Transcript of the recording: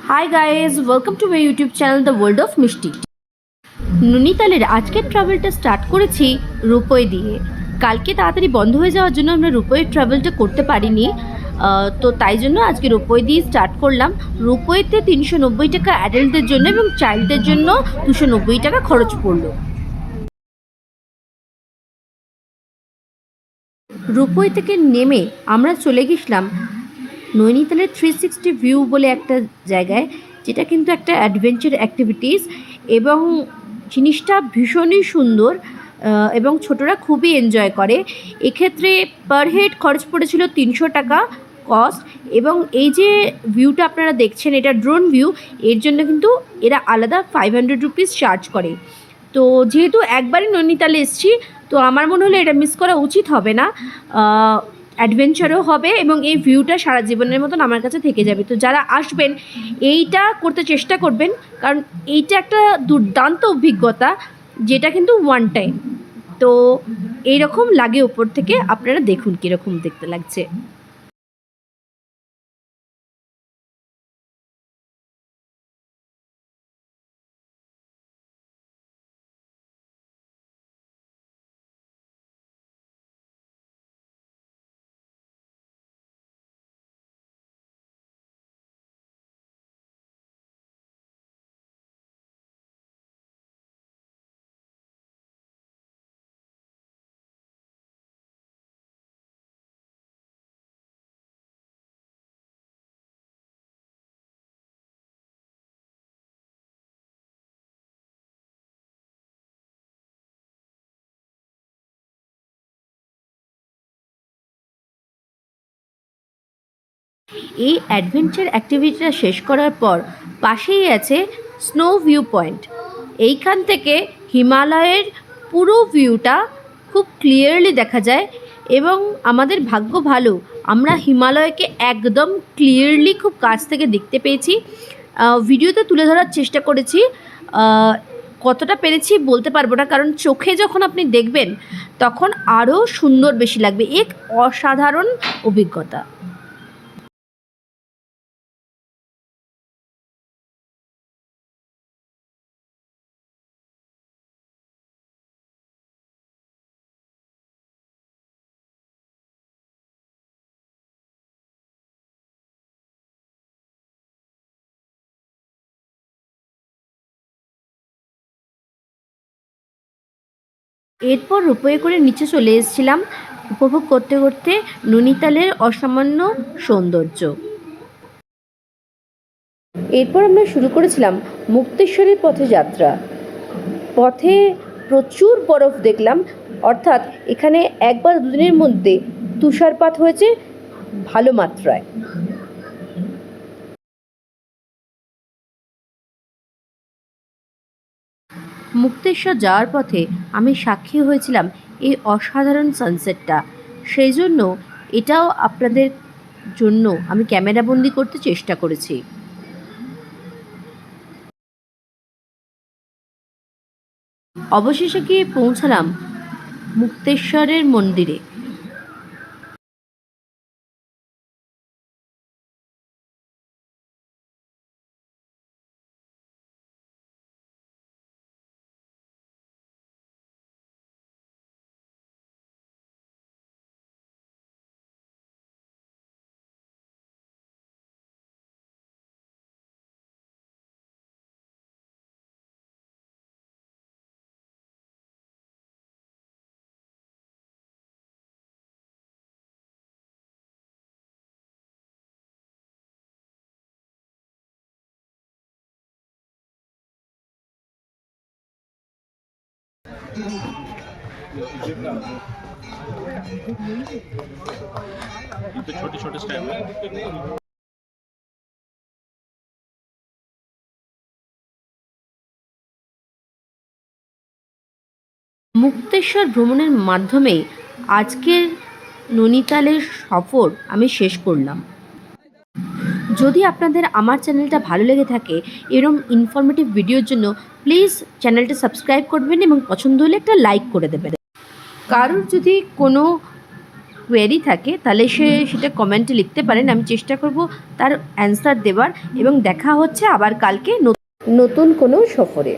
Hi guys, welcome to my YouTube channel The World of Mishti. নৈনিতালের আজকের ট্রাভেলটা start করেছি ropeway দিয়ে। কালকে তাড়াতাড়ি বন্ধ হয়ে যাওয়ার জন্য আমরা রোপওয়ে ট্রাভেলটা করতে পারিনি, তো তাই জন্য আজকে রোপওয়ে দিয়ে স্টার্ট করলাম। রোপওয়েতে 390 টাকা অ্যাডাল্টদের জন্য এবং চাইল্ডদের জন্য 290 টাকা খরচ পড়লো। রোপওয়ে থেকে নেমে আমরা চলে গেছিলাম নৈনিতালের 360 ভিউ বলে একটা জায়গায়, যেটা কিন্তু একটা অ্যাডভেঞ্চার অ্যাক্টিভিটিস এবং জিনিসটা ভীষণই সুন্দর এবং ছোটরা খুবই এনজয় করে। এক্ষেত্রে পার হেড খরচ পড়েছিল 300 টাকা কস্ট, এবং এই যে ভিউটা আপনারা দেখছেন এটা ড্রোন ভিউ, এর জন্য কিন্তু এরা আলাদা 500 রুপিস চার্জ করে। তো যেহেতু একবারই নৈনিতালে এসেছি, তো আমার মনে হলো এটা মিস করা উচিত হবে না, অ্যাডভেঞ্চারও হবে এবং এই ভিউটা সারা জীবনের মতন আমার কাছে থেকে যাবে। তো যারা আসবেন এইটা করতে চেষ্টা করবেন, কারণ এইটা একটা দুর্দান্ত অভিজ্ঞতা, যেটা কিন্তু ওয়ান টাইম। তো এইরকম লাগে উপর থেকে, আপনারা দেখুন কীরকম দেখতে লাগছে। এই অ্যাডভেঞ্চার অ্যাক্টিভিটিটা শেষ করার পর পাশেই আছে স্নো ভিউ পয়েন্ট। এইখান থেকে হিমালয়ের পুরো ভিউটা খুব ক্লিয়ারলি দেখা যায় এবং আমাদের ভাগ্য ভালো, আমরা হিমালয়কে একদম ক্লিয়ারলি খুব কাছ থেকে দেখতে পেয়েছি। ভিডিওতে তুলে ধরার চেষ্টা করেছি, কতটা পেরেছি বলতে পারবো না, কারণ চোখে যখন আপনি দেখবেন তখন আরও সুন্দর বেশি লাগবে। এক অসাধারণ অভিজ্ঞতা। এরপর রোপওয়ে করে নিচে চলে এসেছিলাম, উপভোগ করতে করতে নৈনিতালের অসামান্য সৌন্দর্য। এরপর আমরা শুরু করেছিলাম মুক্তেশ্বরের পথে যাত্রা। পথে প্রচুর বরফ দেখলাম, অর্থাৎ এখানে একবার দুদিনের মধ্যে তুষারপাত হয়েছে ভালো মাত্রায়। মুক্তেশ্বর যাওয়ার পথে আমি সাক্ষী হয়েছিলাম এই অসাধারণ সানসেটটা, সেই জন্য এটাও আপনাদের জন্য আমি ক্যামেরাবন্দি করতে চেষ্টা করেছি। অবশেষে গিয়ে পৌঁছালাম মুক্তেশ্বরের মন্দিরে। छोटे छोटे स्टेप। মুক্তেশ্বর ভ্রমণের মাধ্যমে আজকের নৈনিতালের সফর আমি শেষ করলাম। যদি আপনাদের আমার চ্যানেলটা ভালো লেগে থাকে, এরকম ইনফরমেটিভ ভিডিওর জন্য প্লিজ চ্যানেলটা সাবস্ক্রাইব করবেন এবং পছন্দ হলে একটা লাইক করে দেবেন। কারোর যদি কোনো কোয়েরি থাকে তাহলে সেটা কমেন্টে লিখতে পারেন, আমি চেষ্টা করব তার অ্যান্সার দেওয়ার। এবং দেখা হচ্ছে আবার কালকে নতুন কোনো সফরে।